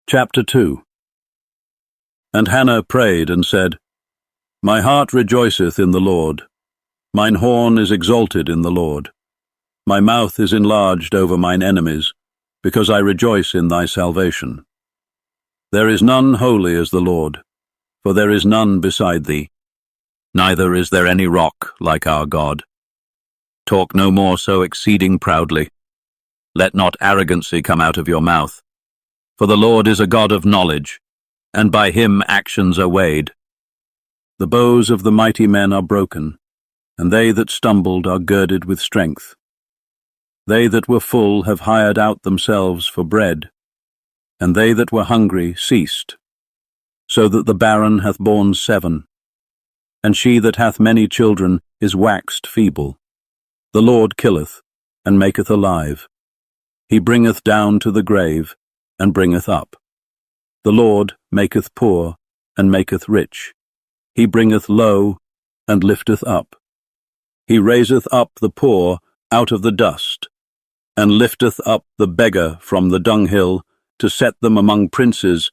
Chapter 2. And Hannah prayed and said, My heart rejoiceth in the Lord. Mine horn is exalted in the Lord. My mouth is enlarged over mine enemies, because I rejoice in thy salvation. There is none holy as the Lord, for there is none beside thee. Neither is there any rock like our God. Talk no more so exceeding proudly. Let not arrogancy come out of your mouth. For the Lord is a God of knowledge, and by him actions are weighed. The bows of the mighty men are broken, and they that stumbled are girded with strength. They that were full have hired out themselves for bread, and they that were hungry ceased, so that the barren hath borne 7, and she that hath many children is waxed feeble. The Lord killeth, and maketh alive. He bringeth down to the grave, and bringeth up. The Lord maketh poor, and maketh rich. He bringeth low, and lifteth up. He raiseth up the poor out of the dust, and lifteth up the beggar from the dunghill, to set them among princes,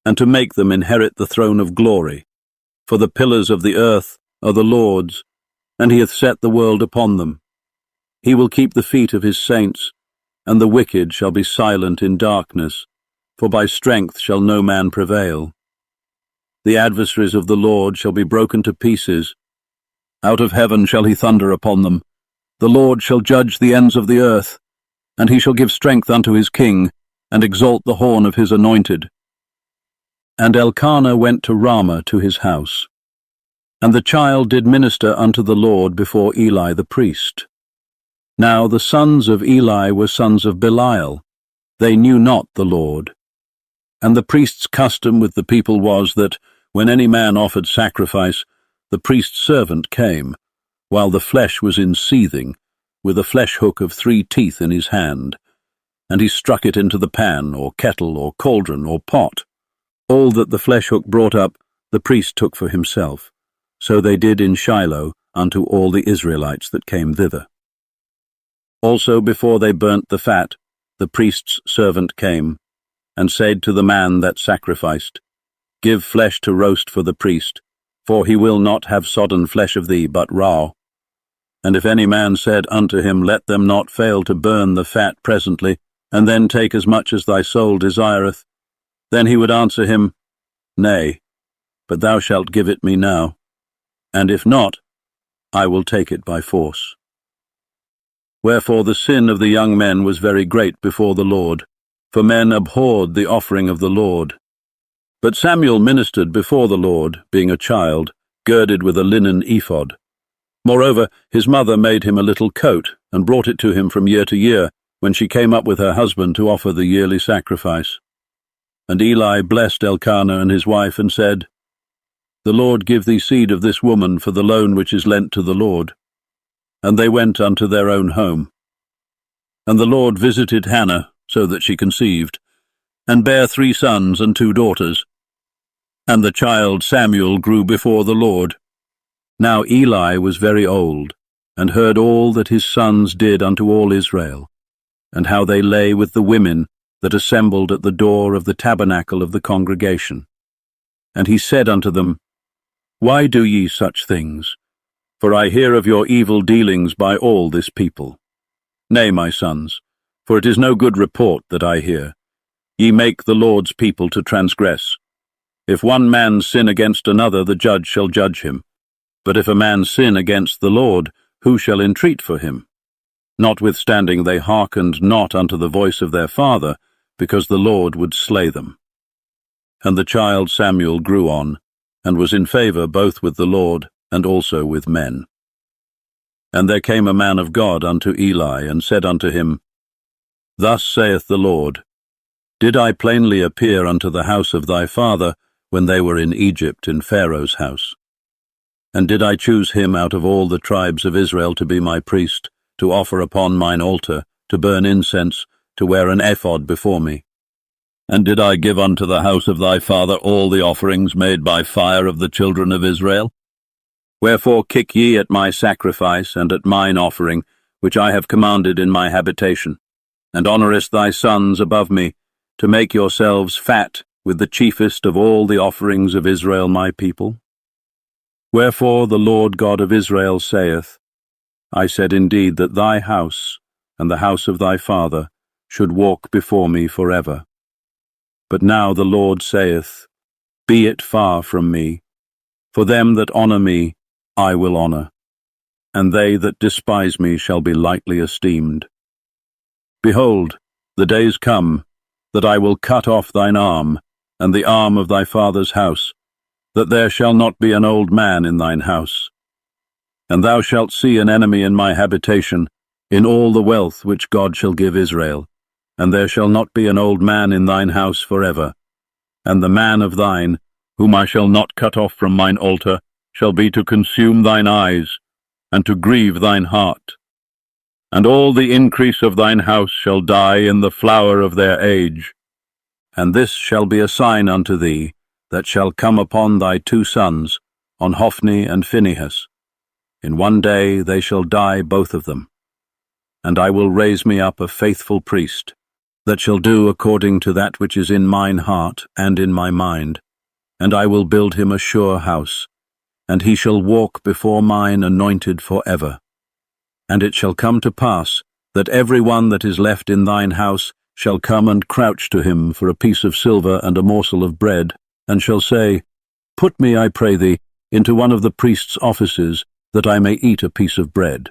and to make them inherit the throne of glory. For the pillars of the earth are the Lord's, and he hath set the world upon them. He will keep the feet of his saints, and the wicked shall be silent in darkness, for by strength shall no man prevail. The adversaries of the Lord shall be broken to pieces. Out of heaven shall he thunder upon them. The Lord shall judge the ends of the earth, and he shall give strength unto his king, and exalt the horn of his anointed. And Elkanah went to Ramah to his house. And the child did minister unto the Lord before Eli the priest. Now the sons of Eli were sons of Belial. They knew not the Lord. And the priest's custom with the people was that, when any man offered sacrifice, the priest's servant came, while the flesh was in seething, with a flesh hook of 3 teeth in his hand, and he struck it into the pan, or kettle, or cauldron, or pot. All that the flesh hook brought up, the priest took for himself. So they did in Shiloh unto all the Israelites that came thither. Also before they burnt the fat, the priest's servant came, and said to the man that sacrificed, Give flesh to roast for the priest, for he will not have sodden flesh of thee, but raw. And if any man said unto him, Let them not fail to burn the fat presently, and then take as much as thy soul desireth, then he would answer him, Nay, but thou shalt give it me now, and if not, I will take it by force. Wherefore the sin of the young men was very great before the Lord, for men abhorred the offering of the Lord. But Samuel ministered before the Lord, being a child, girded with a linen ephod. Moreover, his mother made him a little coat, and brought it to him from year to year, when she came up with her husband to offer the yearly sacrifice. And Eli blessed Elkanah and his wife, and said, The Lord give thee seed of this woman for the loan which is lent to the Lord. And they went unto their own home. And the Lord visited Hannah, so that she conceived, and bare 3 sons and 2 daughters. And the child Samuel grew before the Lord. Now Eli was very old, and heard all that his sons did unto all Israel, and how they lay with the women that assembled at the door of the tabernacle of the congregation. And he said unto them, Why do ye such things? For I hear of your evil dealings by all this people. Nay, my sons, for it is no good report that I hear. Ye make the Lord's people to transgress. If one man sin against another, the judge shall judge him. But if a man sin against the Lord, who shall entreat for him? Notwithstanding they hearkened not unto the voice of their father, because the Lord would slay them. And the child Samuel grew on, and was in favour both with the Lord and also with men. And there came a man of God unto Eli, and said unto him, Thus saith the Lord, Did I plainly appear unto the house of thy father, when they were in Egypt in Pharaoh's house? And did I choose him out of all the tribes of Israel to be my priest, to offer upon mine altar, to burn incense, to wear an ephod before me? And did I give unto the house of thy father all the offerings made by fire of the children of Israel? Wherefore kick ye at my sacrifice and at mine offering, which I have commanded in my habitation, and honourest thy sons above me, to make yourselves fat with the chiefest of all the offerings of Israel my people? Wherefore the Lord God of Israel saith, I said indeed that thy house and the house of thy father should walk before me forever. But now the Lord saith, Be it far from me, for them that honour me I will honour, and they that despise me shall be lightly esteemed. Behold, the days come, that I will cut off thine arm, and the arm of thy father's house, that there shall not be an old man in thine house. And thou shalt see an enemy in my habitation, in all the wealth which God shall give Israel, and there shall not be an old man in thine house forever. And the man of thine, whom I shall not cut off from mine altar, shall be to consume thine eyes, and to grieve thine heart. And all the increase of thine house shall die in the flower of their age. And this shall be a sign unto thee, that shall come upon thy 2 sons, on Hophni and Phinehas. In one day they shall die both of them. And I will raise me up a faithful priest, that shall do according to that which is in mine heart and in my mind. And I will build him a sure house, and he shall walk before mine anointed for ever. And it shall come to pass, that every one that is left in thine house shall come and crouch to him for a piece of silver and a morsel of bread, and shall say, Put me, I pray thee, into one of the priest's offices, that I may eat a piece of bread.